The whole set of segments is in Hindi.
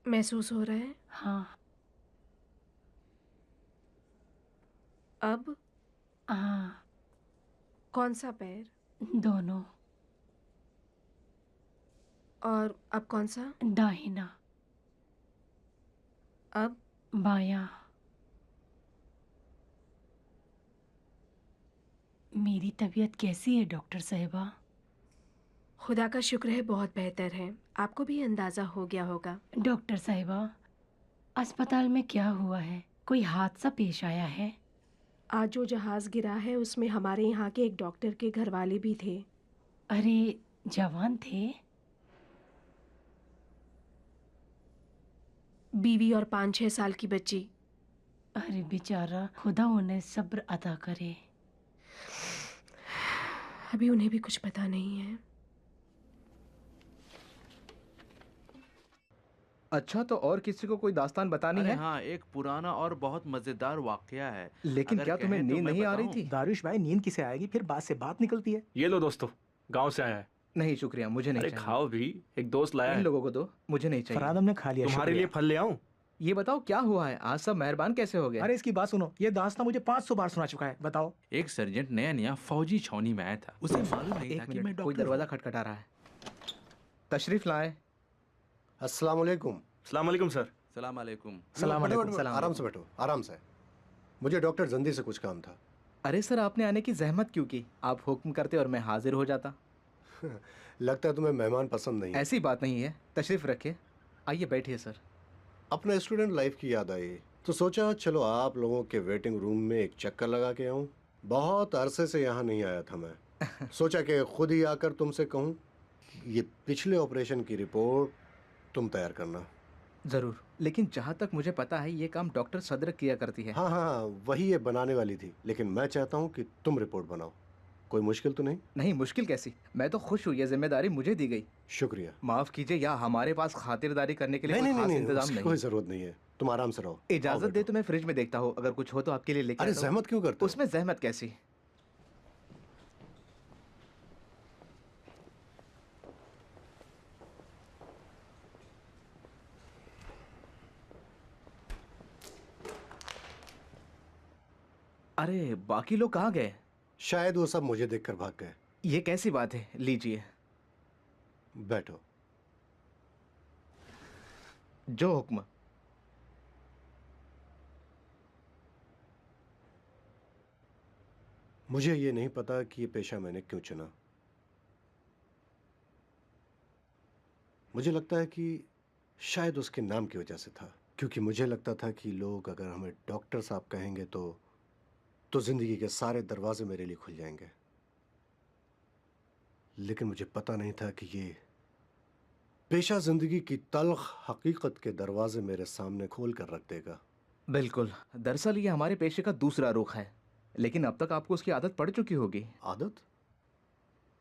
महसूस हो रहा है? हाँ। अब? हाँ। कौन सा पैर? दोनों। और अब कौन सा? दाहिना। अब? बायां। मेरी तबीयत कैसी है डॉक्टर साहिबा? खुदा का शुक्र है, बहुत बेहतर है। आपको भी अंदाजा हो गया होगा। डॉक्टर साहिबा, अस्पताल में क्या हुआ है? कोई हादसा पेश आया है? आज जो जहाज गिरा है उसमें हमारे यहाँ के एक डॉक्टर के घरवाले भी थे। अरे, जवान थे? बीवी और 5-6 साल की बच्ची। अरे बेचारा, खुदा उन्हें सब्र अता करे। अभी उन्हें भी कुछ पता नहीं है। अच्छा, तो और किसी को कोई दास्तान बतानी अरे है? हाँ, एक पुराना और बहुत मजेदार वाकया है। लेकिन अगर क्या तुम्हें कहें तो नींद मैं नहीं आ रही बताऊं? थी? दारुश भाई, नींद किसे आएगी? फिर बात से बात निकलती है। ये लो दोस्तों, गांव से आया है। नहीं शुक्रिया, मुझे नहीं अरे चाहिए। खाओ भी, एक दोस्त लाया इन है। लोगों को दो, मुझे नहीं चाहिए। फरहाद हमने खा लिया, तुम्हारे लिए शुक्रिया। फल ले आऊं? ये बताओ क्या हुआ है? आज सब मेहरबान कैसे हो गए? अरे इसकी बात सुनो, ये दास्तां मुझे 500 बार सुना चुका है। बताओ। एक सर्जेंट नया नया फौजी छावनी में आया था। उसे मालूम नहीं था एक कि मैं मिनट, कोई डॉक्टर दरवाजा हूं। खटखटा रहा है। तशरीफ लाए। अस्सलाम वालेकुम। अस्सलाम वालेकुम सर। सलाम अलैकुम। सलाम बैठो, अलैकुम। बैठो, सलाम आराम से अलैकुम। बैठो, आराम से। मुझे डॉक्टर जंदी से कुछ काम था। अरे सर, आपने आने की जहमत क्यों की? आप हुक्म करते और मैं हाजिर हो जाता। लगता है तुम्हें मेहमान पसंद नहीं है। ऐसी बात नहीं है, तशरीफ रखिए। आइए बैठिए सर। अपने स्टूडेंट लाइफ की याद आई तो सोचा चलो आप लोगों के वेटिंग रूम में एक चक्कर लगा के आऊं। बहुत अरसे से यहाँ नहीं आया था मैं। सोचा कि खुद ही आकर तुमसे कहूं, ये पिछले ऑपरेशन की रिपोर्ट तुम तैयार करना। जरूर, लेकिन जहाँ तक मुझे पता है ये काम डॉक्टर सदर किया करती है। हाँ हाँ हाँ, वही ये बनाने वाली थी, लेकिन मैं चाहता हूँ कि तुम रिपोर्ट बनाओ। कोई मुश्किल तो नहीं? नहीं, मुश्किल कैसी? मैं तो खुश हूँ, ये जिम्मेदारी मुझे दी गई। शुक्रिया। माफ कीजिए, या हमारे पास खातिरदारी करने के लिए नहीं कोई नहीं खास नहीं, नहीं इंतजाम उसकी नहीं। कोई जरूरत नहीं है, तुम आराम से रहो। आओ इजाजत दे बैठो। तो मैं फ्रिज में देखता हूँ, अगर कुछ हो तो आपके लिए लेकर अरे आता हूँ। जहमत क्यों करते हो? उसमें जहमत कैसी? अरे बाकी लोग कहाँ गए? शायद वो सब मुझे देखकर भाग गए। ये कैसी बात है? लीजिए। बैठो। जो हुक्म। मुझे ये नहीं पता कि ये पेशा मैंने क्यों चुना। मुझे लगता है कि शायद उसके नाम की वजह से था, क्योंकि मुझे लगता था कि लोग अगर हमें डॉक्टर साहब कहेंगे तो जिंदगी के सारे दरवाजे मेरे लिए खुल जाएंगे। लेकिन मुझे पता नहीं था कि ये पेशा जिंदगी की तल्ख हकीकत के दरवाजे मेरे सामने खोल कर रख देगा। बिल्कुल, दरअसल ये हमारे पेशे का दूसरा रुख है, लेकिन अब तक आपको उसकी आदत पड़ चुकी होगी। आदत?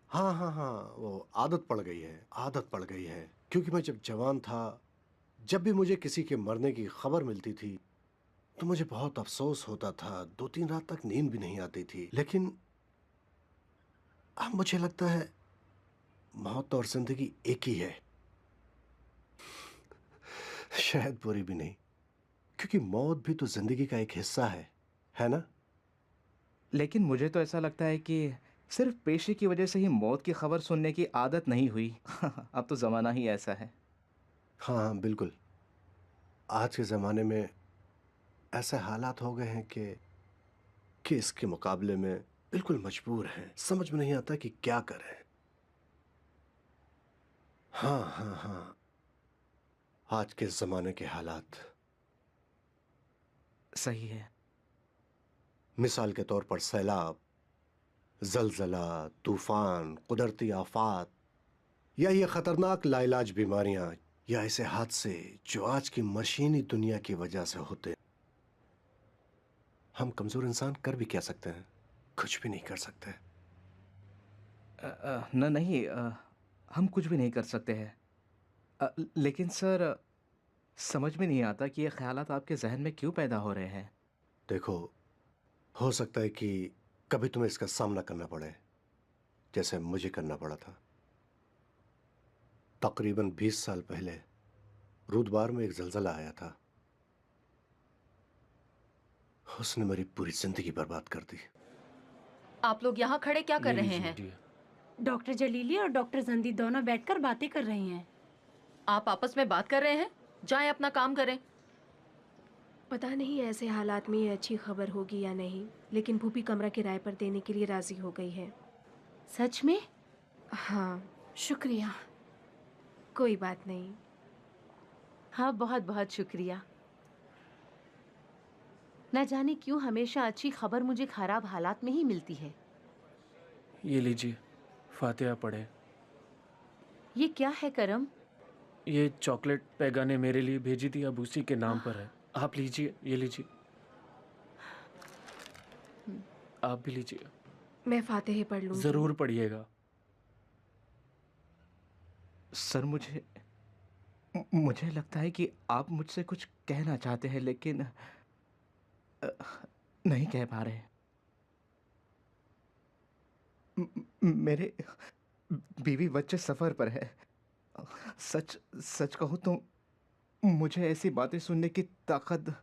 हाँ हाँ हाँ, वो आदत पड़ गई है, आदत पड़ गई है। क्योंकि मैं जब जवान था, जब भी मुझे किसी के मरने की खबर मिलती थी तो मुझे बहुत अफसोस होता था। 2-3 रात तक नींद भी नहीं आती थी। लेकिन अब मुझे लगता है मौत और जिंदगी एक ही है। शायद बुरी भी नहीं, क्योंकि मौत भी तो जिंदगी का एक हिस्सा है ना? लेकिन मुझे तो ऐसा लगता है कि सिर्फ पेशे की वजह से ही मौत की खबर सुनने की आदत नहीं हुई। अब तो ज़माना ही ऐसा है। हाँ हाँ बिल्कुल। आज के ज़माने में ऐसे हालात हो गए हैं कि इसके मुकाबले में बिल्कुल मजबूर हैं। समझ में नहीं आता कि क्या करें। हाँ हाँ हाँ, आज के ज़माने के हालात। सही है। मिसाल के तौर पर सैलाब, जलजला, तूफान, कुदरती आफात, या ये खतरनाक लाइलाज बीमारियां, या ऐसे हादसे जो आज की मशीनी दुनिया की वजह से होते हैं। हम कमजोर इंसान कर भी क्या सकते हैं? कुछ भी नहीं कर सकते। नहीं, हम कुछ भी नहीं कर सकते हैं। लेकिन सर, समझ में नहीं आता कि ये ख्यालात आपके जहन में क्यों पैदा हो रहे हैं। देखो, हो सकता है कि कभी तुम्हें इसका सामना करना पड़े, जैसे मुझे करना पड़ा था। तकरीबन 20 साल पहले रुदबार में एक जलजला आया था, उसने मेरी पूरी जिंदगी बर्बाद कर दी। आप लोग यहाँ खड़े क्या कर ये रहे लीजिए, हैं? जी। डॉक्टर जलीली और डॉक्टर जंदी दोनों बैठकर बातें कर रहे हैं। आप आपस में बात कर रहे हैं? जाएं अपना काम करें। पता नहीं ऐसे हालात में ये अच्छी खबर होगी या नहीं, लेकिन भूपी कमरा किराए पर देने के लिए राजी हो गई है। सच में? हाँ, शुक्रिया। कोई बात नहीं। हाँ, बहुत बहुत शुक्रिया। न जाने क्यों हमेशा अच्छी खबर मुझे खराब हालात में ही मिलती है। ये लीजिए, फातिहा पढ़े। ये क्या है करम? ये चॉकलेट पैगा ने मेरे लिए भेजी थी, अब उसी के नाम पर है। आप लीजिए, ये लीजिए। आप भी लीजिए। मैं फातिहा पढ़ लूँगी। जरूर पढ़िएगा। सर मुझे लगता है कि आप मुझसे कुछ कहना चाहते हैं, लेकिन नहीं कह पा रहे। मेरे बीवी बच्चे सफ़र पर है। सच सच कहूँ तो मुझे ऐसी बातें सुनने की ताकत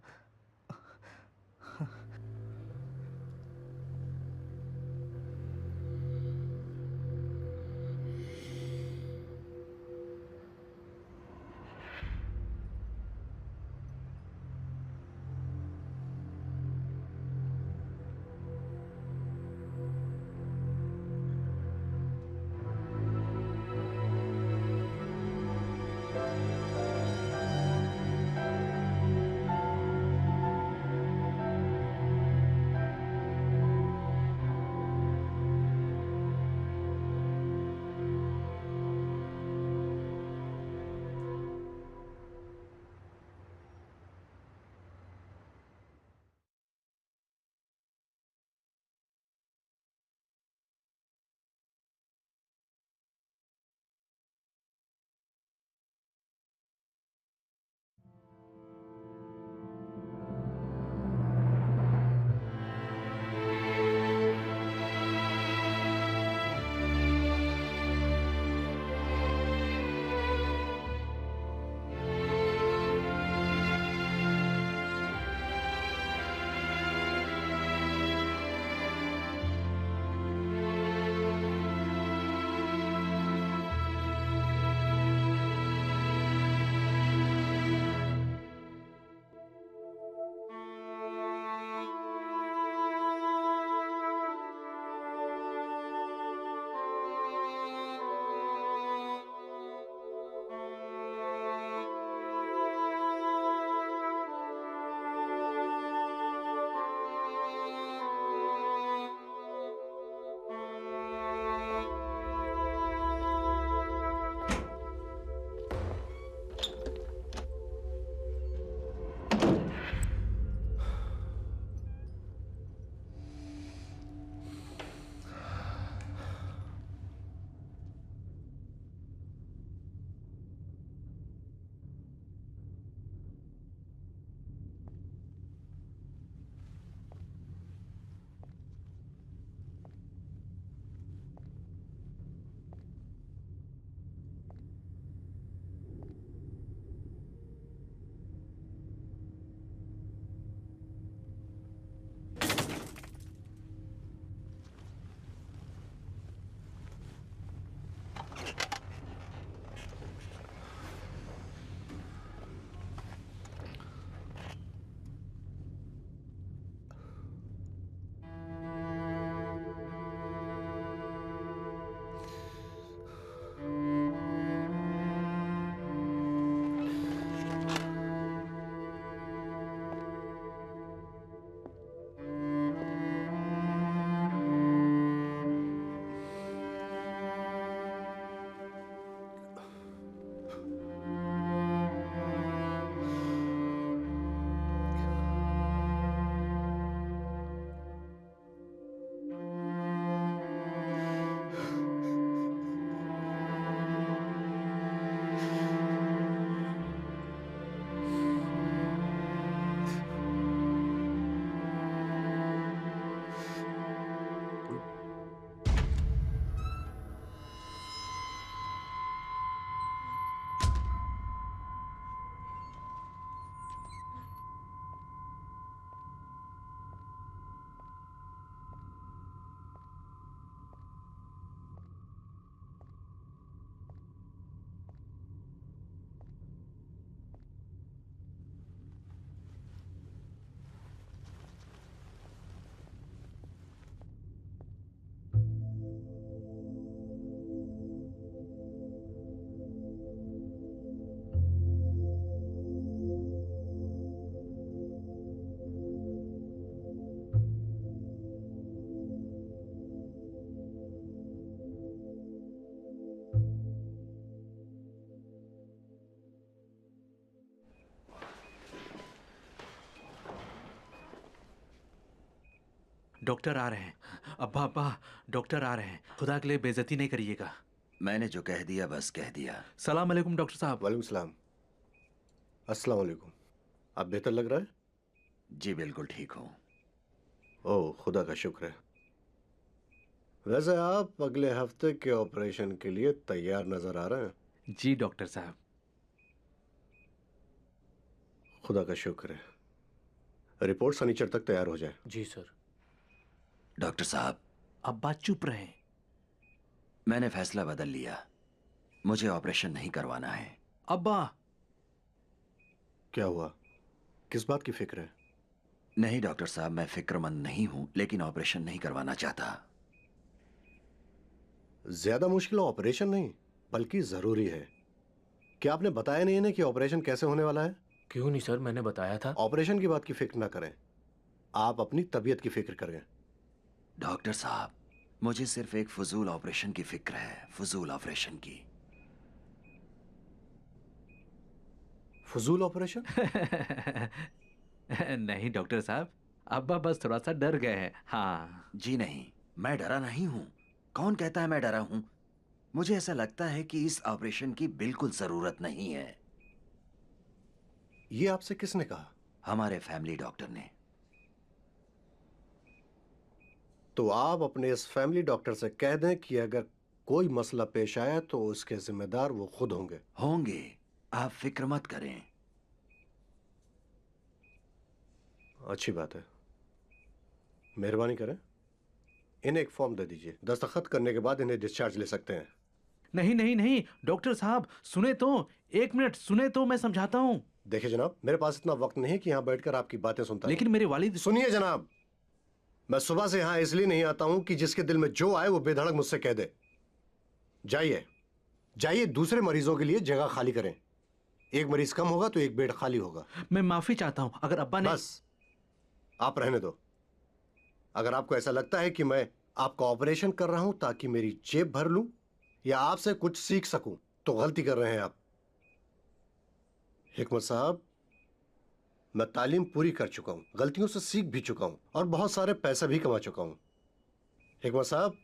डॉक्टर आ रहे हैं। अब्बा अब्बा, डॉक्टर आ रहे हैं। खुदा के लिए बेइज्जती नहीं करिएगा। मैंने जो कह दिया बस कह दिया। सलाम अलैकुम डॉक्टर साहब। वालेकुम सलाम। अस्सलाम वालेकुम। आप बेहतर लग रहा है? जी बिल्कुल ठीक हूँ। ओह, खुदा का शुक्र है। वैसे आप अगले हफ्ते के ऑपरेशन के लिए तैयार नजर आ रहे हैं। जी डॉक्टर साहब। खुदा का शुक्र है। रिपोर्ट शनिचर तक तैयार हो जाए। जी सर। डॉक्टर साहब, अब्बा चुप रहें। मैंने फैसला बदल लिया। मुझे ऑपरेशन नहीं करवाना है। अब्बा। क्या हुआ? किस बात की फिक्र है? नहीं डॉक्टर साहब, मैं फिक्रमंद नहीं हूं, लेकिन ऑपरेशन नहीं करवाना चाहता। ज्यादा मुश्किल ऑपरेशन नहीं, बल्कि जरूरी है। क्या आपने बताया नहीं इन्हें कि ऑपरेशन कैसे होने वाला है? क्यों नहीं सर, मैंने बताया था। ऑपरेशन की बात की फिक्र ना करें, आप अपनी तबीयत की फिक्र करें। डॉक्टर साहब, मुझे सिर्फ एक फजूल ऑपरेशन की फिक्र है, फजूल ऑपरेशन की। फजूल ऑपरेशन? नहीं डॉक्टर साहब, अब्बा बस थोड़ा सा डर गए हैं। हाँ। जी नहीं, मैं डरा नहीं हूं। कौन कहता है मैं डरा हूं? मुझे ऐसा लगता है कि इस ऑपरेशन की बिल्कुल जरूरत नहीं है। ये आपसे किसने कहा? हमारे फैमिली डॉक्टर ने। तो आप अपने इस फैमिली डॉक्टर से कह दें कि अगर कोई मसला पेश आया तो उसके जिम्मेदार वो खुद होंगे। होंगे, आप फिक्र मत करें। अच्छी बात है, मेहरबानी करें। इन्हें एक फॉर्म दे दीजिए, दस्तखत करने के बाद इन्हें डिस्चार्ज ले सकते हैं। नहीं नहीं नहीं डॉक्टर साहब, सुने तो, एक मिनट सुने तो, मैं समझाता हूँ। देखिए जनाब, मेरे पास इतना वक्त नहीं है कि यहाँ बैठकर आपकी बातें सुनता लेकिन मेरे वालिद। सुनिए जनाब, मैं सुबह से यहाँ इसलिए नहीं आता हूँ कि जिसके दिल में जो आए वो बेधड़क मुझसे कह दे। जाइए जाइए, दूसरे मरीजों के लिए जगह खाली करें। एक मरीज कम होगा तो एक बेड खाली होगा। मैं माफी चाहता हूँ अगर अब्बा ने। बस आप रहने दो। अगर आपको ऐसा लगता है कि मैं आपका ऑपरेशन कर रहा हूं ताकि मेरी जेब भर लूं या आपसे कुछ सीख सकूं, तो गलती कर रहे हैं आप। हिकमत साहब, मैं तालीम पूरी कर चुका हूं, गलतियों से सीख भी चुका हूं और बहुत सारे पैसे भी कमा चुका हूं। हिकमत साहब,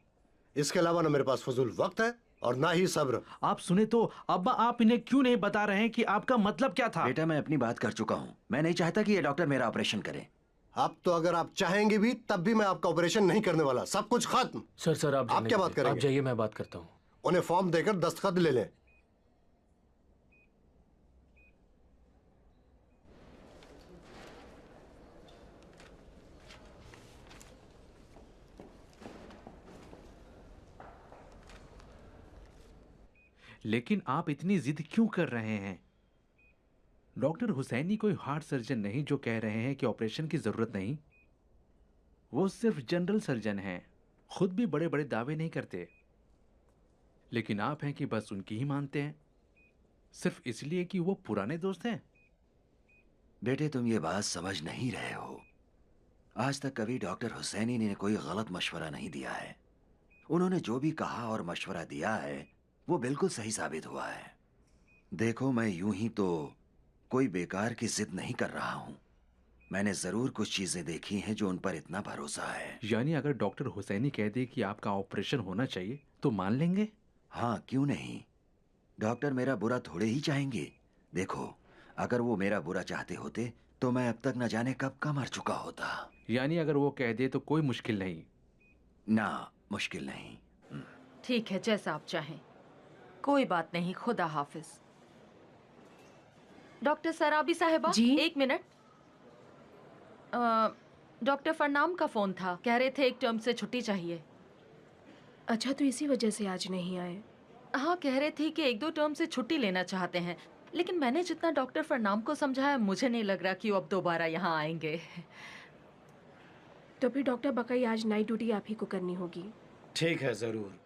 इसके अलावा ना मेरे पास फजूल वक्त है और ना ही सब्र। आप सुने तो, अब्बा आप इन्हें क्यों नहीं बता रहे हैं कि आपका मतलब क्या था? बेटा, मैं अपनी बात कर चुका हूं। मैं नहीं चाहता कि ये डॉक्टर मेरा ऑपरेशन करे। अब तो अगर आप चाहेंगे भी तब भी मैं आपका ऑपरेशन नहीं करने वाला। सब कुछ खत्म। सर आप क्या बात करेंगे? आप जाइए, मैं बात करता हूँ। उन्हें फॉर्म देकर दस्तखत ले लें। लेकिन आप इतनी जिद क्यों कर रहे हैं? डॉक्टर हुसैनी कोई हार्ट सर्जन नहीं जो कह रहे हैं कि ऑपरेशन की जरूरत नहीं। वो सिर्फ जनरल सर्जन हैं, खुद भी बड़े बड़े दावे नहीं करते। लेकिन आप हैं कि बस उनकी ही मानते हैं, सिर्फ इसलिए कि वो पुराने दोस्त हैं। बेटे, तुम ये बात समझ नहीं रहे हो। आज तक कभी डॉक्टर हुसैनी ने कोई गलत मशवरा नहीं दिया है। उन्होंने जो भी कहा और मशवरा दिया है वो बिल्कुल सही साबित हुआ है। देखो, मैं यूं ही तो कोई बेकार की जिद नहीं कर रहा हूं। मैंने जरूर कुछ चीजें देखी हैं जो उन पर इतना भरोसा है। यानी अगर डॉक्टर हुसैनी कह दे कि आपका ऑपरेशन होना चाहिए तो मान लेंगे? हाँ, क्यों नहीं। डॉक्टर मेरा बुरा थोड़े ही चाहेंगे। देखो, अगर वो मेरा बुरा चाहते होते तो मैं अब तक न जाने कब का मर चुका होता। यानी अगर वो कह दे तो कोई मुश्किल नहीं? ना, मुश्किल नहीं। ठीक है, जैसा आप चाहें। कोई बात नहीं, खुदा हाफिज। डॉक्टर सराबी साहिबा, जी? एक मिनट। डॉक्टर फरनाम का फोन था, कह रहे थे एक टर्म से छुट्टी चाहिए। अच्छा, तो इसी वजह से आज नहीं आए? हाँ, कह रहे थे कि एक दो टर्म से छुट्टी लेना चाहते हैं, लेकिन मैंने जितना डॉक्टर फरनाम को समझाया मुझे नहीं लग रहा कि वो अब दोबारा यहाँ आएंगे। तो फिर डॉक्टर बकई आज नाइट ड्यूटी आप ही को करनी होगी। ठीक है, जरूर।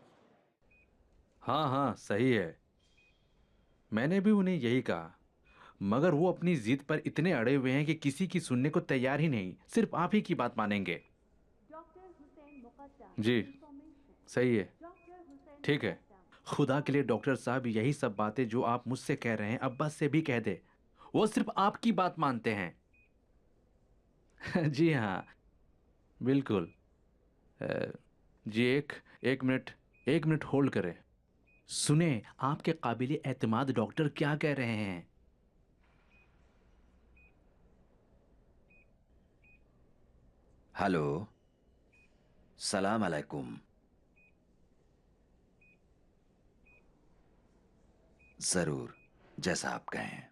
हाँ हाँ सही है, मैंने भी उन्हें यही कहा, मगर वो अपनी जिद पर इतने अड़े हुए हैं कि किसी की सुनने को तैयार ही नहीं, सिर्फ आप ही की बात मानेंगे। जी सही है, ठीक है। खुदा के लिए डॉक्टर साहब, यही सब बातें जो आप मुझसे कह रहे हैं अब्बास से भी कह दे, वो सिर्फ आपकी बात मानते हैं। जी हाँ बिल्कुल, जी एक मिनट होल्ड करें। सुने, आपके काबिल एतमाद डॉक्टर क्या कह रहे हैं। हेलो, सलाम अलैकुम। जरूर, जैसा आप कहें।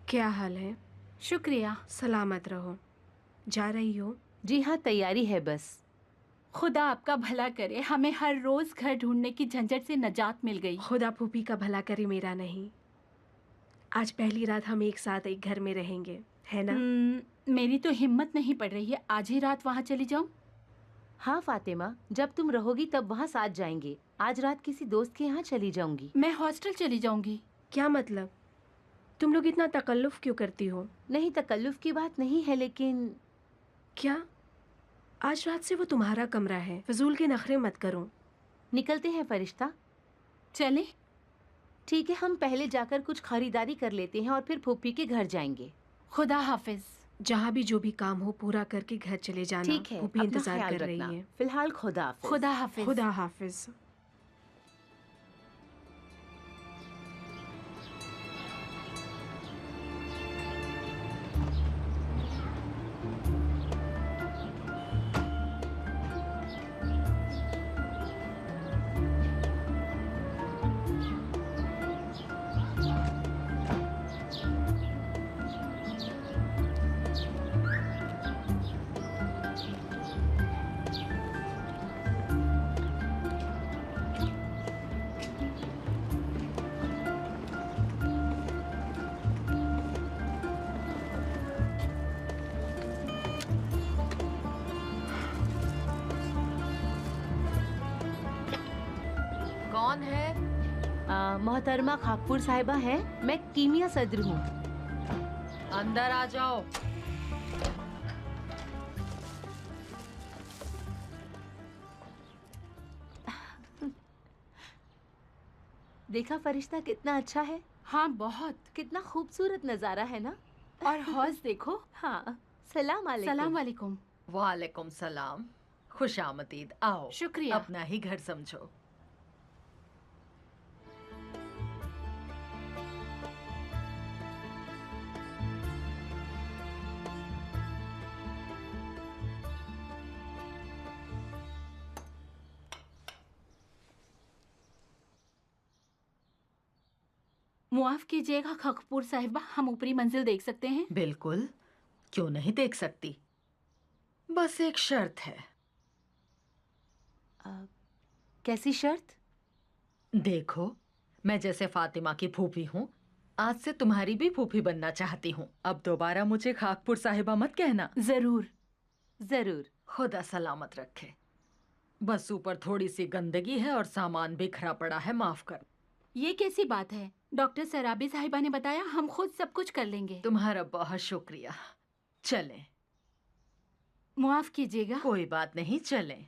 क्या हाल है? शुक्रिया। सलामत रहो। जा रही हो? जी हाँ, तैयारी है बस। खुदा आपका भला करे, हमें हर रोज घर ढूंढने की झंझट से नजात मिल गई। खुदा फूफी का भला करे, मेरा नहीं। आज पहली रात हम एक साथ एक घर में रहेंगे, है ना? मेरी तो हिम्मत नहीं पड़ रही है। आज ही रात वहाँ चली जाऊं? हाँ फातिमा, जब तुम रहोगी तब वहाँ साथ जाएंगे। आज रात किसी दोस्त के यहाँ चली जाऊंगी। मैं हॉस्टल चली जाऊंगी। क्या मतलब? तुम लोग इतना तकल्लुफ क्यों करती हो? नहीं, तकल्लुफ की बात नहीं है, लेकिन क्या? आज रात से वो तुम्हारा कमरा है, फजूल के नखरे मत करो। निकलते हैं फरिश्ता। चले? ठीक है, हम पहले जाकर कुछ खरीदारी कर लेते हैं और फिर फूफी के घर जाएंगे। खुदा हाफिज। जहाँ भी जो भी काम हो पूरा करके घर चले जाना। ठीक है, फूफी अपना इंतजार ख्याल कर रही रखना। है। फिलहाल खुदा हाफिज। खुदा हाफिज। खुदा हाफिज। कौन है? मोहतरमा खाकपुर साहिबा हैं। मैं कीमिया सदर हूँ। अंदर आ जाओ। देखा फरिश्ता कितना अच्छा है? हाँ बहुत। कितना खूबसूरत नजारा है ना? और हौज देखो। हाँ, सलाम अलैकुम। सलाम वालेकुम। वालेकुम सलाम। खुश आमदीद। आओ, शुक्रिया। अपना ही घर समझो। मुआफ कीजिएगा खकपुर साहिबा, हम ऊपरी मंजिल देख सकते हैं? बिल्कुल, क्यों नहीं देख सकती। बस एक शर्त है। कैसी शर्त? देखो, मैं जैसे फातिमा की फूफी हूँ, आज से तुम्हारी भी फूफी बनना चाहती हूँ। अब दोबारा मुझे खाकपुर साहिबा मत कहना। जरूर जरूर। खुदा सलामत रखे। बस ऊपर थोड़ी सी गंदगी है और सामान बिखरा पड़ा है, माफ कर। ये कैसी बात है? डॉक्टर सराबी साहिबा ने बताया हम खुद सब कुछ कर लेंगे। तुम्हारा बहुत शुक्रिया। चलें। मुआफ कीजिएगा। कोई बात नहीं, चलें।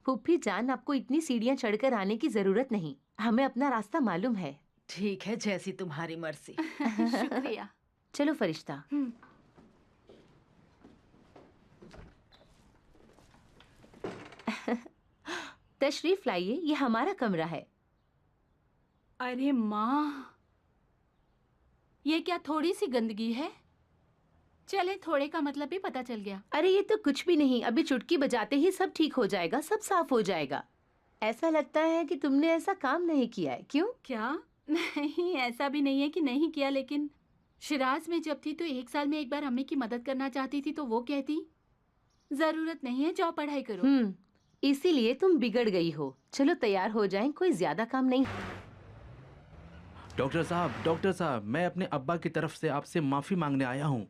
फूफी जान, आपको इतनी सीढ़ियां चढ़कर आने की जरूरत नहीं। हमें अपना रास्ता मालूम है। ठीक है, जैसी तुम्हारी मर्जी। शुक्रिया। चलो फरिश्ता। तशरीफ लाइए, ये हमारा कमरा है। अरे माँ, ये क्या थोड़ी सी गंदगी है? चले, थोड़े का मतलब भी पता चल गया। अरे ये तो कुछ भी नहीं, अभी चुटकी बजाते ही सब ठीक हो जाएगा, सब साफ हो जाएगा। ऐसा लगता है कि तुमने ऐसा काम नहीं किया है, क्यों? क्या? नहीं, ऐसा भी नहीं है कि नहीं किया, लेकिन शिराज में जब थी तो 1 साल में एक बार अम्मी की मदद करना चाहती थी तो वो कहती जरूरत नहीं है, जाओ पढ़ाई करो। इसीलिए तुम बिगड़ गई हो। चलो तैयार हो जाएं, कोई ज्यादा काम नहीं। डॉक्टर साहब, मैं अपने अब्बा की तरफ से आपसे माफ़ी मांगने आया हूँ।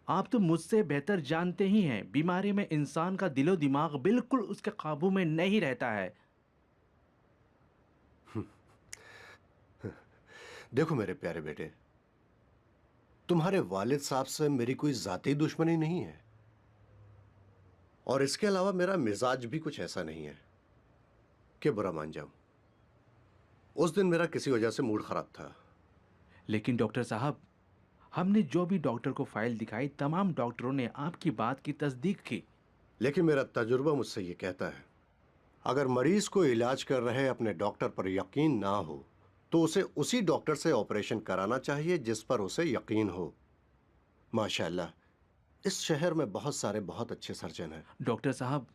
आप तो मुझसे बेहतर जानते ही हैं, बीमारी में इंसान का दिलो दिमाग बिल्कुल उसके काबू में नहीं रहता है। देखो मेरे प्यारे बेटे, तुम्हारे वालिद साहब से मेरी कोई जाती दुश्मनी नहीं है, और इसके अलावा मेरा मिजाज भी कुछ ऐसा नहीं है कि बुरा मान जाऊं। उस दिन मेरा किसी वजह से मूड खराब था। लेकिन डॉक्टर साहब, हमने जो भी डॉक्टर को फाइल दिखाई, तमाम डॉक्टरों ने आपकी बात की तस्दीक की। लेकिन मेरा तजुर्बा मुझसे ये कहता है, अगर मरीज को इलाज कर रहे अपने डॉक्टर पर यकीन ना हो तो उसे उसी डॉक्टर से ऑपरेशन कराना चाहिए जिस पर उसे यकीन हो। माशाअल्लाह, इस शहर में बहुत सारे बहुत अच्छे सर्जन हैं। डॉक्टर साहब,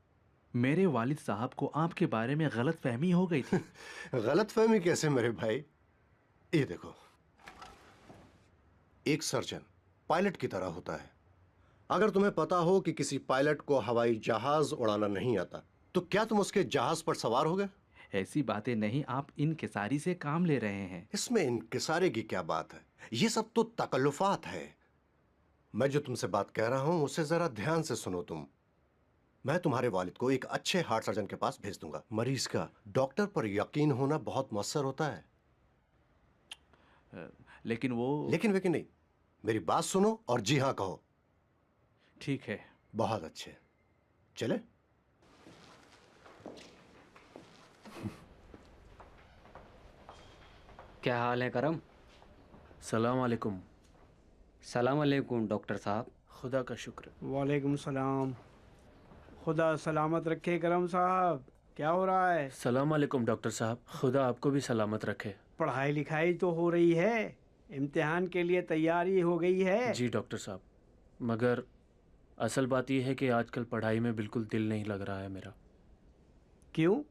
मेरे वालिद साहब को आपके बारे में गलत फहमी हो गई थी। गलत फहमी कैसे मेरे भाई? ये देखो, एक सर्जन पायलट की तरह होता है। अगर तुम्हें पता हो कि किसी पायलट को हवाई जहाज उड़ाना नहीं आता तो क्या तुम उसके जहाज पर सवार हो गए? ऐसी बातें नहीं, आप इनकिसारी से काम ले रहे हैं। इसमें इनकिसारे की क्या बात है? ये सब तो तकल्लुफात है। मैं जो तुमसे बात कह रहा हूं उसे जरा ध्यान से सुनो तुम। मैं तुम्हारे वालिद को एक अच्छे हार्ट सर्जन के पास भेज दूंगा। मरीज का डॉक्टर पर यकीन होना बहुत मुअस्सर होता है। लेकिन वेकिन नहीं, मेरी बात सुनो और जी हाँ कहो। ठीक है। बहुत अच्छे, चले। क्या हाल है करम? सलाम अलैकुम। सलाम अलैकुम डॉक्टर साहब। खुदा का शुक्र। वालेकुम सलाम। खुदा सलामत रखे करम साहब। क्या हो रहा है? सलाम अलैकुम डॉक्टर साहब, खुदा आपको भी सलामत रखे। पढ़ाई लिखाई तो हो रही है, इम्तिहान के लिए तैयारी हो गई है? जी डॉक्टर साहब, मगर असल बात यह है कि आजकल पढ़ाई में बिल्कुल दिल नहीं लग रहा है मेरा। क्यों?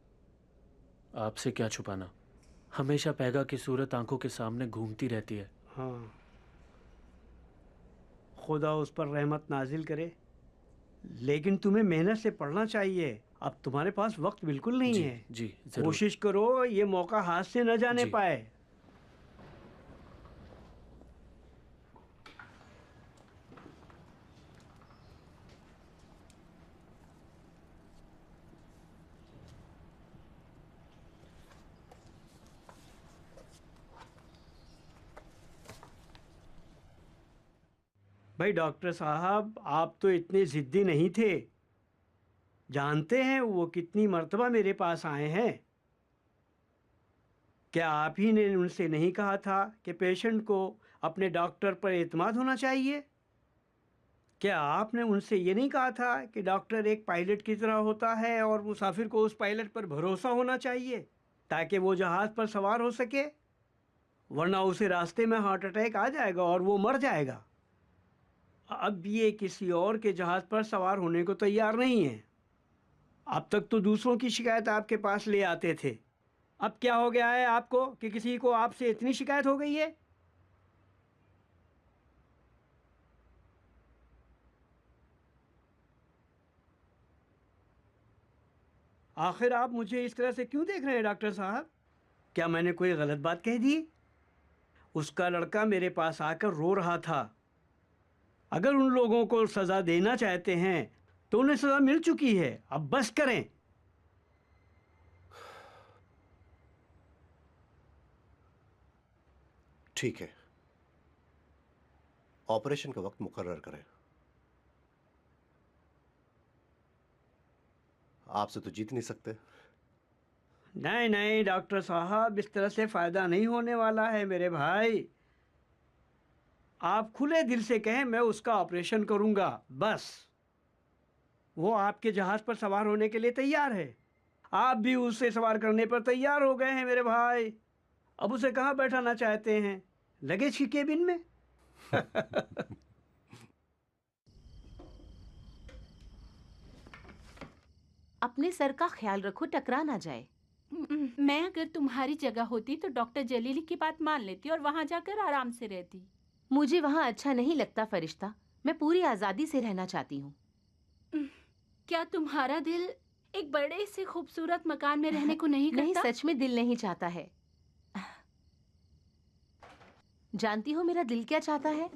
आपसे क्या छुपाना, हमेशा पैगा की सूरत आंखों के सामने घूमती रहती है। हाँ, खुदा उस पर रहमत नाजिल करे। लेकिन तुम्हें मेहनत से पढ़ना चाहिए। अब तुम्हारे पास वक्त बिल्कुल नहीं जी, है। जी जरूर। कोशिश करो ये मौका हाथ से न जाने जी। पाए। भाई डॉक्टर साहब, आप तो इतने ज़िद्दी नहीं थे। जानते हैं वो कितनी मर्तबा मेरे पास आए हैं। क्या आप ही ने उनसे नहीं कहा था कि पेशेंट को अपने डॉक्टर पर एतमाद होना चाहिए? क्या आपने उनसे ये नहीं कहा था कि डॉक्टर एक पायलट की तरह होता है और मुसाफिर को उस पायलट पर भरोसा होना चाहिए ताकि वो जहाज़ पर सवार हो सके? वरना उसे रास्ते में हार्ट अटैक आ जाएगा और वो मर जाएगा। अब ये किसी और के जहाज़ पर सवार होने को तैयार नहीं है। अब तक तो दूसरों की शिकायत आपके पास ले आते थे। अब क्या हो गया है आपको कि किसी को आपसे इतनी शिकायत हो गई है? आखिर आप मुझे इस तरह से क्यों देख रहे हैं डॉक्टर साहब? क्या मैंने कोई गलत बात कह दी? उसका लड़का मेरे पास आकर रो रहा था। अगर उन लोगों को सज़ा देना चाहते हैं तो उन्हें सज़ा मिल चुकी है, अब बस करें। ठीक है, ऑपरेशन का वक्त मुकर्रर करें। आपसे तो जीत नहीं सकते। नहीं नहीं डॉक्टर साहब, इस तरह से फ़ायदा नहीं होने वाला है मेरे भाई। आप खुले दिल से कहें, मैं उसका ऑपरेशन करूंगा, बस। वो आपके जहाज़ पर सवार होने के लिए तैयार है। आप भी उसे सवार करने पर तैयार हो गए हैं मेरे भाई। अब उसे कहाँ बैठाना चाहते हैं? लगेज की केबिन में? अपने सर का ख्याल रखो, टकरा ना जाए। मैं अगर तुम्हारी जगह होती तो डॉक्टर जलीली की बात मान लेती और वहां जाकर आराम से रहती। मुझे वहाँ अच्छा नहीं लगता फरिश्ता। मैं पूरी आज़ादी से रहना चाहती हूँ। क्या तुम्हारा दिल एक बड़े से खूबसूरत मकान में रहने को नहीं करता? नहीं, सच में दिल नहीं चाहता है। जानती हो मेरा दिल क्या चाहता है?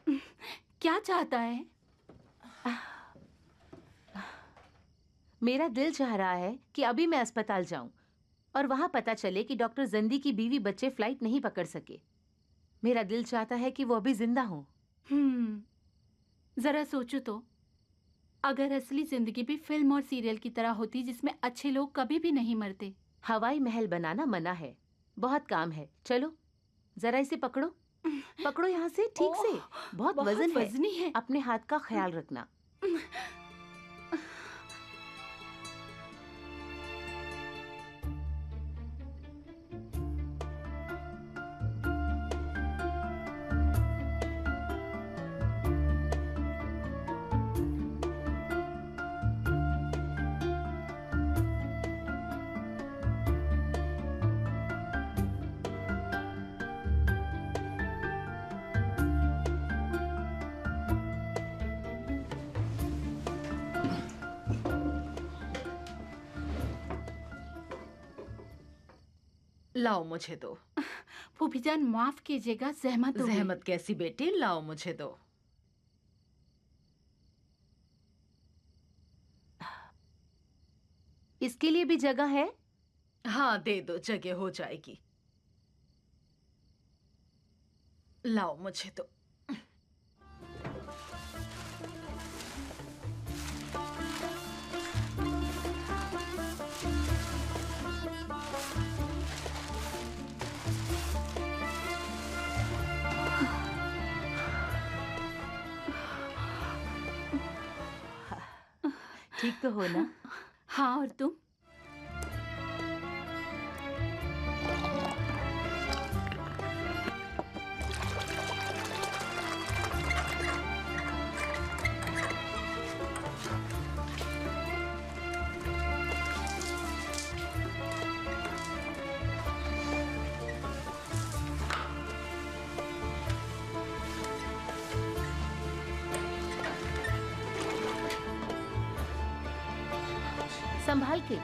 क्या चाहता है? मेरा दिल चाह रहा है कि अभी मैं अस्पताल जाऊं और वहां पता चले कि डॉक्टर जंदी की बीवी बच्चे फ्लाइट नहीं पकड़ सके। मेरा दिल चाहता है कि वो अभी जिंदा हो। जरा सोचो तो, अगर असली जिंदगी भी फिल्म और सीरियल की तरह होती जिसमें अच्छे लोग कभी भी नहीं मरते। हवाई महल बनाना मना है, बहुत काम है। चलो जरा इसे पकड़ो। पकड़ो यहाँ से ठीक से। बहुत वजन है। वजनी है। अपने हाथ का ख्याल रखना। लाओ मुझे दो। फूफी जान माफ कीजिएगा, जहमत हो गई। जहमत कैसी बेटी, लाओ मुझे दो। इसके लिए भी जगह है? हाँ दे दो, जगह हो जाएगी। लाओ मुझे दो। ठीक तो हो ना? हाँ, और तुम? संभाल के,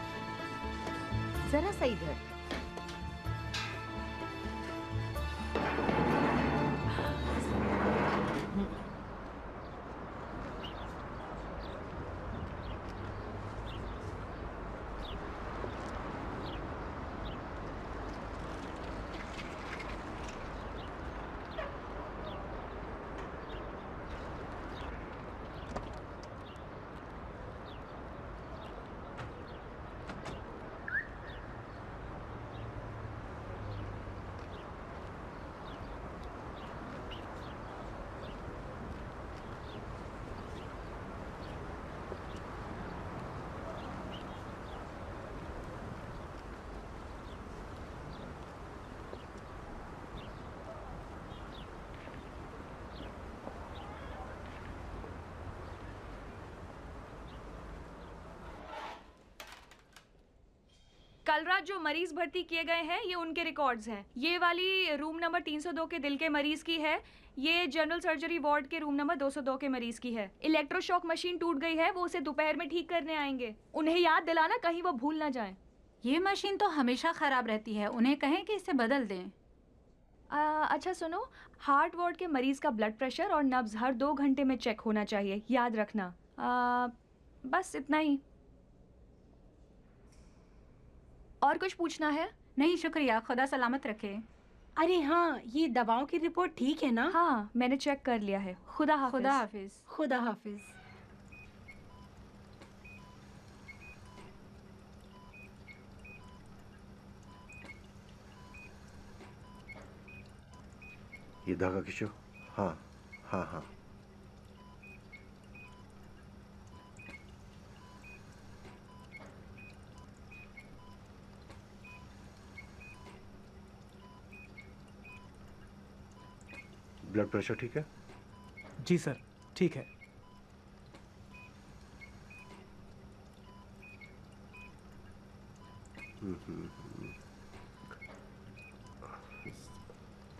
जरा सा इधर। कल रात जो मरीज भर्ती किए गए हैं ये उनके रिकॉर्ड्स हैं। ये वाली रूम नंबर 302 के दिल के मरीज की है। ये जनरल सर्जरी वार्ड के रूम नंबर 202 के मरीज की है। इलेक्ट्रोशॉक मशीन टूट गई है, वो उसे दोपहर में ठीक करने आएंगे। उन्हें याद दिलाना, कहीं वो भूल ना जाएं। ये मशीन तो हमेशा खराब रहती है, उन्हें कहें कि इसे बदल दें। अच्छा सुनो, हार्ट वार्ड के मरीज का ब्लड प्रेशर और नब्ज हर 2 घंटे में चेक होना चाहिए, याद रखना। बस इतना ही। और कुछ पूछना है? नहीं शुक्रिया, खुदा सलामत रखे। अरे हाँ, ये दवाओं की रिपोर्ट ठीक है ना? हाँ, मैंने चेक कर लिया है। खुदा हाफिज। खुदा हाफिज। खुदा हाफिज। ये धागा खींचो। हाँ हाँ हाँ। ब्लड प्रेशर ठीक है? जी सर, ठीक है।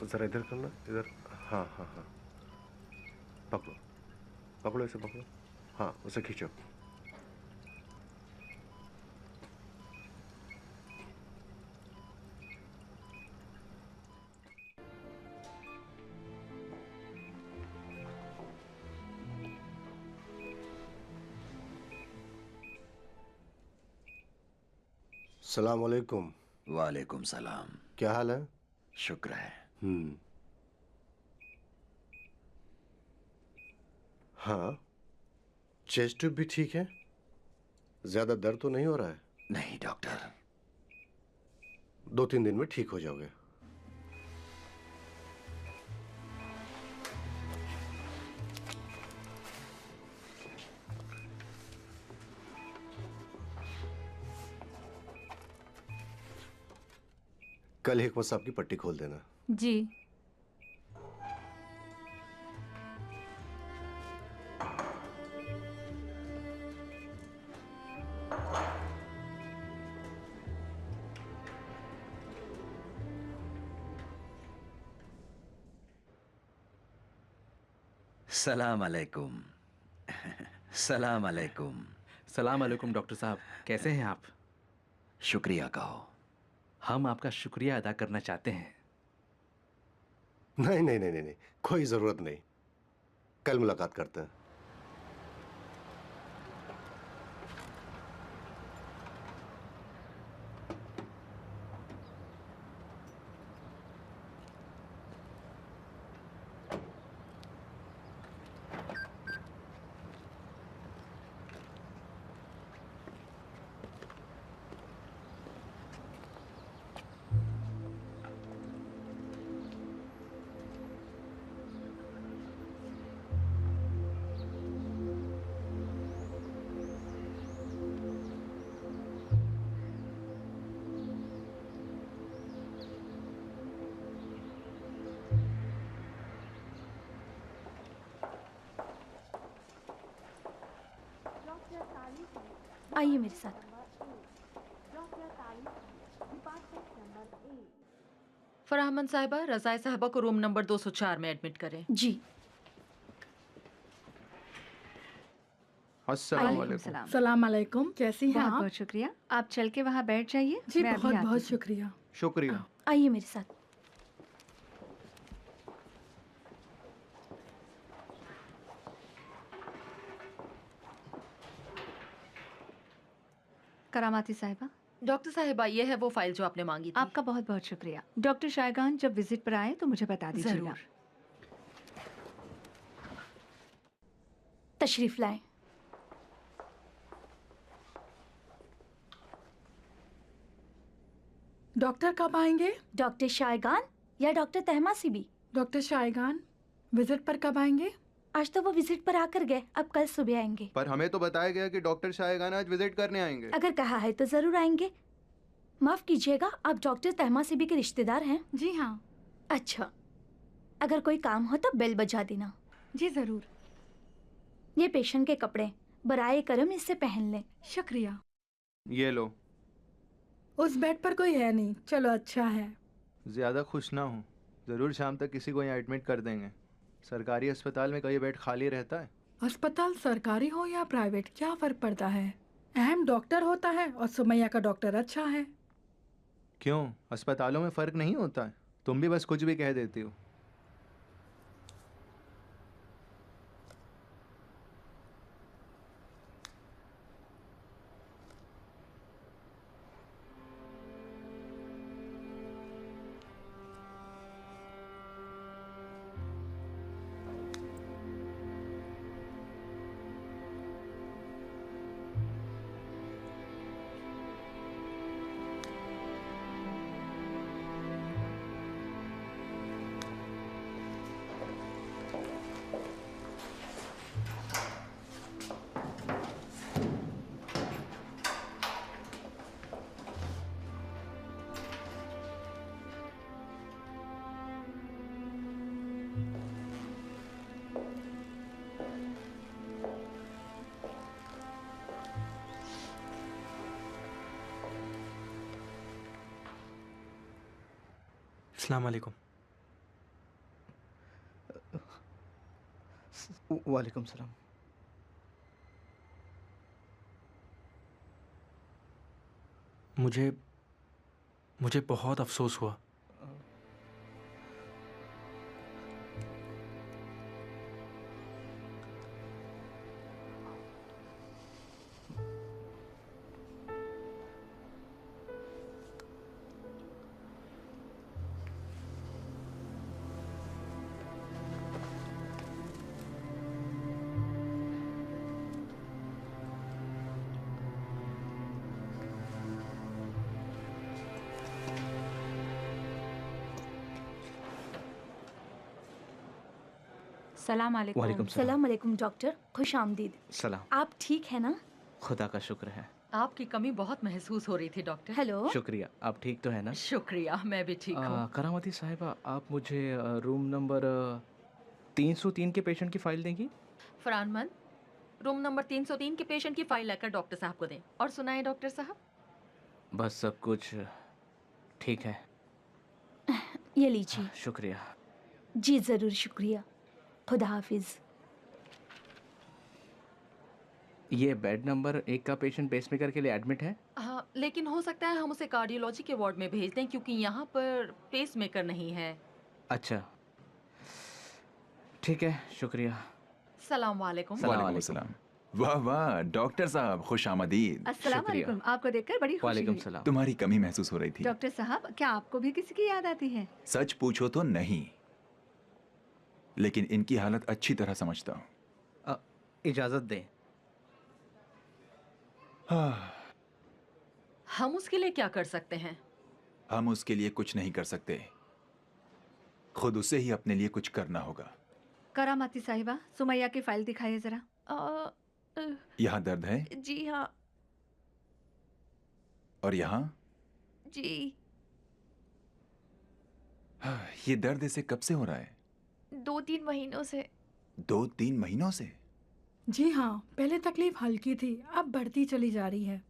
जरा इधर करना, इधर। हाँ हाँ हाँ, पकड़ो पकड़ो, इसे पकड़ो। हाँ, उसे खींचो। सलाम वालेकुम। वालेकुम सलाम। क्या हाल है? शुक्र है। हाँ, चेस्ट ट्यूब भी ठीक है? ज्यादा दर्द तो नहीं हो रहा है? नहीं डॉक्टर। 2-3 दिन में ठीक हो जाओगे। कल हिकमत साहब की पट्टी खोल देना। जी। सलाम अलैकुम। सलाम अलैकुम। सलाम अलैकुम डॉक्टर साहब, कैसे हैं आप? शुक्रिया कहो। हम आपका शुक्रिया अदा करना चाहते हैं। नहीं नहीं नहीं नहीं नहीं, कोई जरूरत नहीं। कल मुलाकात करते हैं। आइए मेरे साथ। फराहमन साहिबा, रज़ाए साहिबा को रूम नंबर 204 में एडमिट करें। जी। अस्सलाम वालेकुम। सलाम अलैकुम, कैसी हैं बहुत आप? बहुत शुक्रिया। आप चल के वहाँ बैठ जाइए। जी मैं अभी बहुत आती बहुत हूँ। शुक्रिया। शुक्रिया। आइए मेरे साथ। करामाती साहिबा। डॉक्टर साहिबा, ये है वो फाइल जो आपने मांगी थी। आपका बहुत बहुत शुक्रिया। डॉक्टर शायगान जब विजिट पर आए तो मुझे बता दीजिएगा। जरूर। तशरीफ लाएं। डॉक्टर कब आएंगे? डॉक्टर शायगान या डॉक्टर तहमा सिबी? डॉक्टर शायगान विजिट पर कब आएंगे? आज तो वो विजिट पर आकर गए, अब कल सुबह आएंगे। पर हमें तो बताया गया कि डॉक्टर शायगान आज विजिट करने आएंगे। अगर कहा है तो जरूर आएंगे। माफ कीजिएगा, आप डॉक्टर तहमा सिबी के रिश्तेदार हैं? जी हाँ। अच्छा, अगर कोई काम हो तो बेल बजा देना। जी जरूर। ये पेशेंट के कपड़े, बराए करम इससे पहन लें। शुक्रिया। ये लो। उस बेड पर कोई है नहीं, चलो अच्छा है। ज़्यादा खुश ना हो, ज़रूर शाम तक किसी को यहाँ एडमिट कर देंगे। सरकारी अस्पताल में कई बेड खाली रहता है। अस्पताल सरकारी हो या प्राइवेट क्या फर्क पड़ता है? अहम डॉक्टर होता है और सुमैया का डॉक्टर अच्छा है। क्यों, अस्पतालों में फ़र्क नहीं होता है? तुम भी बस कुछ भी कह देती हो। अस्सलाम वालेकुम। वालेकुम सलाम। मुझे बहुत अफसोस हुआ। सलाम अलैकुम। वालेकुम सलाम। सलाम अलैकुम डॉक्टर, खुश आमदीद। सलाम। आप ठीक है ना? खुदा का शुक्र है। आपकी कमी बहुत महसूस हो रही थी डॉक्टर। हेलो। शुक्रिया। आप ठीक तो है ना? शुक्रिया, मैं भी ठीक हूँ। करामती साहिबा, आप मुझे रूम नंबर 303 के पेशेंट की फाइल देंगी? फरहान, रूम नंबर 303 के पेशेंट की फाइल लेकर डॉक्टर साहब को दें। और सुनाएं डॉक्टर साहब। बस सब कुछ ठीक है। ये लीजिए। शुक्रिया। जी ज़रूर, शुक्रिया। खुदा हाफिज़। ये बेड नंबर 1 का पेशेंट पेसमेकर के लिए एडमिट है। हाँ, लेकिन हो सकता है हम उसे कार्डियोलॉजी के वार्ड में भेज दें क्योंकि यहाँ पर पेसमेकर नहीं है। अच्छा, ठीक है, शुक्रिया। सलाम वालेकुम। वालेकुम सलाम। वाह वाह डॉक्टर साहब, खुश आमदीद। अस्सलाम वालेकुम। आपको देखकर बड़ी खुशी वालेकुम हुई। सलाम। तुम्हारी कमी महसूस हो रही थी। डॉक्टर साहब, क्या आपको भी किसी की याद आती है? सच पूछो तो नहीं, लेकिन इनकी हालत अच्छी तरह समझता हूँ। इजाजत दें। हम उसके लिए क्या कर सकते हैं? हम उसके लिए कुछ नहीं कर सकते, खुद उसे ही अपने लिए कुछ करना होगा। करामती साहिबा, सुमैया की फाइल दिखाइए जरा। यहाँ दर्द है जी हाँ। और यहाँ जी। ये दर्द इसे कब से हो रहा है? 2-3 महीनों से। 2-3 महीनों से? जी हाँ, पहले तकलीफ हल्की थी, अब बढ़ती चली जा रही है।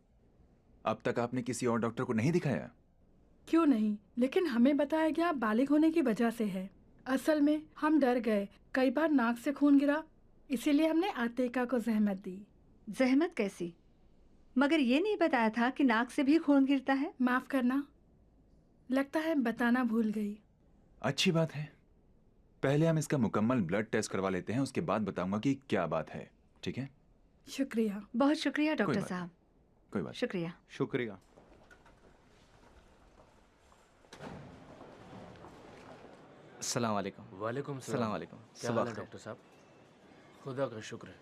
अब तक आपने किसी और डॉक्टर को नहीं दिखाया? क्यों नहीं, लेकिन हमें बताया गया बालिग होने की वजह से है। असल में हम डर गए, कई बार नाक से खून गिरा, इसीलिए हमने आतिका को जहमत दी। जहमत कैसी? मगर ये नहीं बताया था कि नाक से भी खून गिरता है। माफ करना, लगता है बताना भूल गई। अच्छी बात है, पहले हम इसका मुकम्मल ब्लड टेस्ट करवा लेते हैं, उसके बाद बताऊंगा कि क्या बात है। ठीक है? शुक्रिया। बहुत शुक्रिया कोई डॉक्टर बात साहब। कोई बात। शुक्रिया। शुक्रिया। अस्सलाम वालेकुम। वालेकुम अस्सलाम वालेकुम। क्या हाल है डॉक्टर साहब? खुदा का शुक्र है।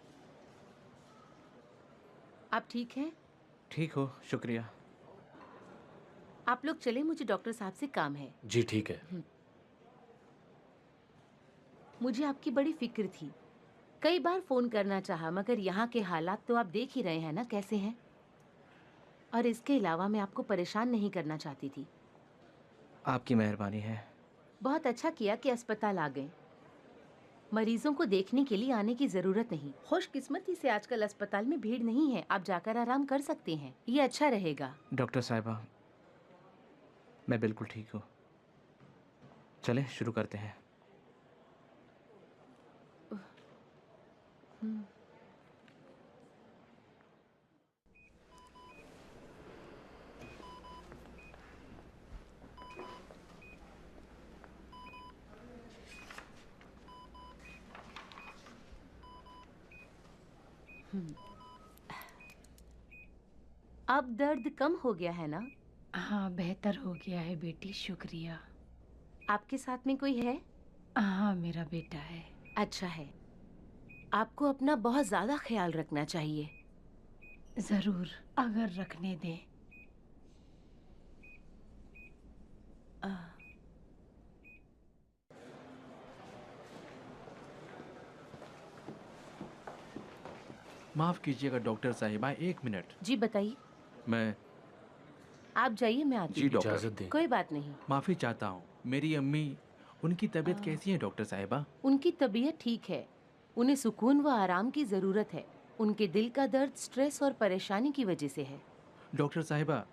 आप ठीक हैं? ठीक हो, शुक्रिया। आप लोग चले, मुझे डॉक्टर साहब से काम है। जी ठीक है। मुझे आपकी बड़ी फिक्र थी, कई बार फोन करना चाहा, मगर यहाँ के हालात तो आप देख ही रहे हैं ना कैसे हैं। और इसके अलावा मैं आपको परेशान नहीं करना चाहती थी। आपकी मेहरबानी है। बहुत अच्छा किया कि अस्पताल आ गए। मरीजों को देखने के लिए आने की जरूरत नहीं। खुशकिस्मती से आजकल अस्पताल में भीड़ नहीं है, आप जाकर आराम कर सकते हैं, ये अच्छा रहेगा। डॉक्टर साहिबा, मैं बिल्कुल ठीक हूँ। चलें शुरू करते हैं। अब दर्द कम हो गया है ना? हाँ, बेहतर हो गया है बेटी, शुक्रिया। आपके साथ में कोई है? हाँ, मेरा बेटा है। अच्छा है। आपको अपना बहुत ज्यादा ख्याल रखना चाहिए। जरूर, अगर रखने दें। माफ कीजिएगा डॉक्टर साहिबा, 1 मिनट। जी बताइए। मैं आप जाइए, मैं आती जी हूँ। डॉक्टर। इजाजत दें। कोई बात नहीं। माफी चाहता हूँ, मेरी अम्मी, उनकी तबीयत कैसी है डॉक्टर साहिबा? उनकी तबीयत ठीक है, उन्हें सुकून व आराम की जरूरत है। उनके दिल का दर्द स्ट्रेस और परेशानी की वजह से है। डॉक्टर साहिबा,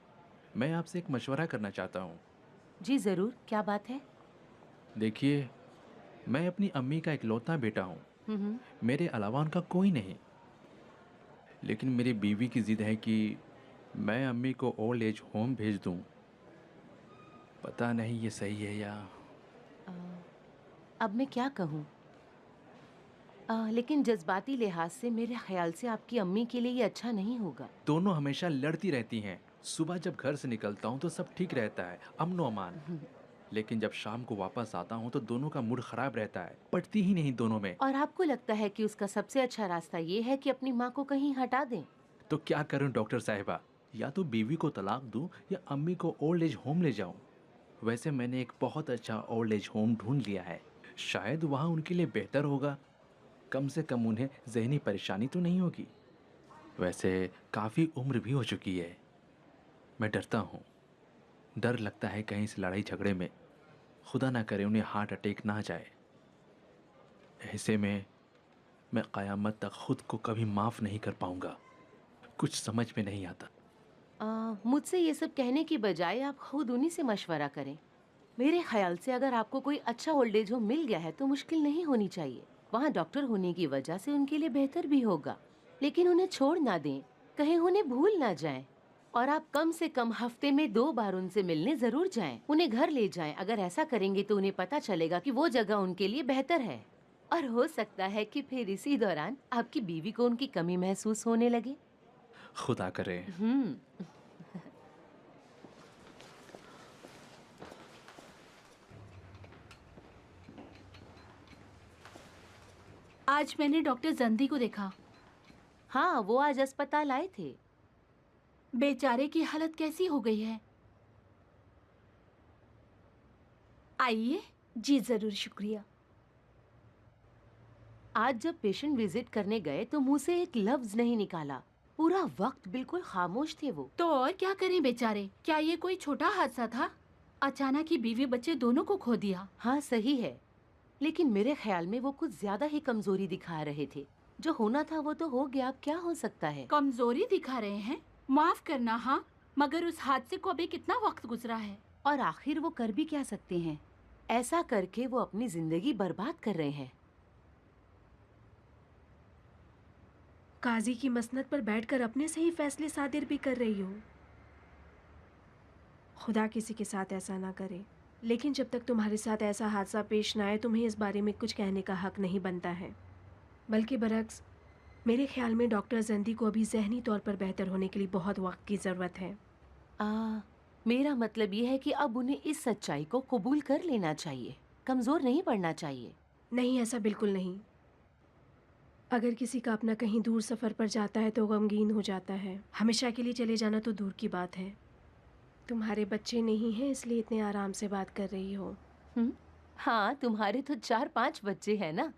मैं आपसे एक मशवरा करना चाहता हूँ। जी जरूर, क्या बात है? देखिए, मैं अपनी अम्मी का इकलौता बेटा हूँ, मेरे अलावा उनका कोई नहीं। लेकिन मेरी बीवी की जिद है कि मैं अम्मी को ओल्ड एज होम भेज दूँ। पता नहीं ये सही है या... अब मैं क्या कहूँ, लेकिन जज्बाती लिहाज से मेरे ख्याल से आपकी अम्मी के लिए ये अच्छा नहीं होगा। दोनों हमेशा लड़ती रहती हैं। सुबह जब घर से निकलता हूँ तो सब ठीक रहता है, अमन व अमान। लेकिन जब शाम को वापस आता हूँ तो दोनों का मूड खराब रहता है, पटती ही नहीं दोनों में। और आपको लगता है कि उसका सबसे अच्छा रास्ता ये है कि अपनी माँ को कहीं हटा दें? तो क्या करूँ डॉक्टर साहिबा, या तो बीवी को तलाक दूँ या अम्मी को ओल्ड एज होम ले जाऊँ। वैसे मैंने एक बहुत अच्छा ओल्ड एज होम ढूंढ लिया है, शायद वहाँ उनके लिए बेहतर होगा। कम से कम उन्हें ज़हनी परेशानी तो नहीं होगी। वैसे काफ़ी उम्र भी हो चुकी है। मैं डरता हूँ, डर लगता है कहीं इस लड़ाई झगड़े में खुदा ना करे उन्हें हार्ट अटैक ना आ जाए। ऐसे में मैं क़यामत तक खुद को कभी माफ़ नहीं कर पाऊँगा। कुछ समझ में नहीं आता। मुझसे ये सब कहने की बजाय आप खुद उन्हीं से मशवरा करें। मेरे ख्याल से अगर आपको कोई अच्छा ओल्ड एज होम मिल गया है तो मुश्किल नहीं होनी चाहिए। वहाँ डॉक्टर होने की वजह से उनके लिए बेहतर भी होगा, लेकिन उन्हें छोड़ ना दें, कहीं उन्हें भूल ना जाएं। और आप कम से कम हफ्ते में 2 बार उनसे मिलने जरूर जाएं। उन्हें घर ले जाएं। अगर ऐसा करेंगे तो उन्हें पता चलेगा कि वो जगह उनके लिए बेहतर है। और हो सकता है कि फिर इसी दौरान आपकी बीवी को उनकी कमी महसूस होने लगे। खुदा करे। आज मैंने डॉक्टर जंदी को देखा। हाँ, वो आज अस्पताल आए थे। बेचारे की हालत कैसी हो गई है? आइए। जी जरूर, शुक्रिया। आज जब पेशेंट विजिट करने गए तो मुंह से एक लफ्ज नहीं निकाला। पूरा वक्त बिल्कुल खामोश थे वो। तो और क्या करें बेचारे? क्या ये कोई छोटा हादसा था? अचानक ही बीवी बच्चे दोनों को खो दिया। हाँ सही है, लेकिन मेरे ख्याल में वो कुछ ज्यादा ही कमजोरी दिखा रहे थे। जो होना था वो तो हो गया, अब क्या हो सकता है? कमजोरी दिखा रहे हैं? माफ करना हाँ, मगर उस हादसे को अभी कितना वक्त गुजरा है। और आखिर वो कर भी क्या सकते हैं? ऐसा करके वो अपनी जिंदगी बर्बाद कर रहे हैं। काजी की मसनद पर बैठकर अपने से ही फैसले सादिर भी कर रही हो। खुदा किसी के साथ ऐसा ना करे, लेकिन जब तक तुम्हारे साथ ऐसा हादसा पेश ना आए तुम्हें इस बारे में कुछ कहने का हक नहीं बनता है। बल्कि बरक्स, मेरे ख्याल में डॉक्टर जंदी को अभी जहनी तौर पर बेहतर होने के लिए बहुत वक्त की ज़रूरत है। मेरा मतलब ये है कि अब उन्हें इस सच्चाई को कबूल कर लेना चाहिए, कमज़ोर नहीं पड़ना चाहिए। नहीं, ऐसा बिल्कुल नहीं। अगर किसी का अपना कहीं दूर सफ़र पर जाता है तो गमगीन हो जाता है। हमेशा के लिए चले जाना तो दूर की बात है। तुम्हारे बच्चे नहीं हैं इसलिए इतने आराम से बात कर रही हो। हाँ, तुम्हारे तो 4-5 बच्चे हैं ना।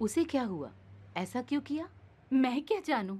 उसे क्या हुआ? ऐसा क्यों किया? मैं क्या जानूं?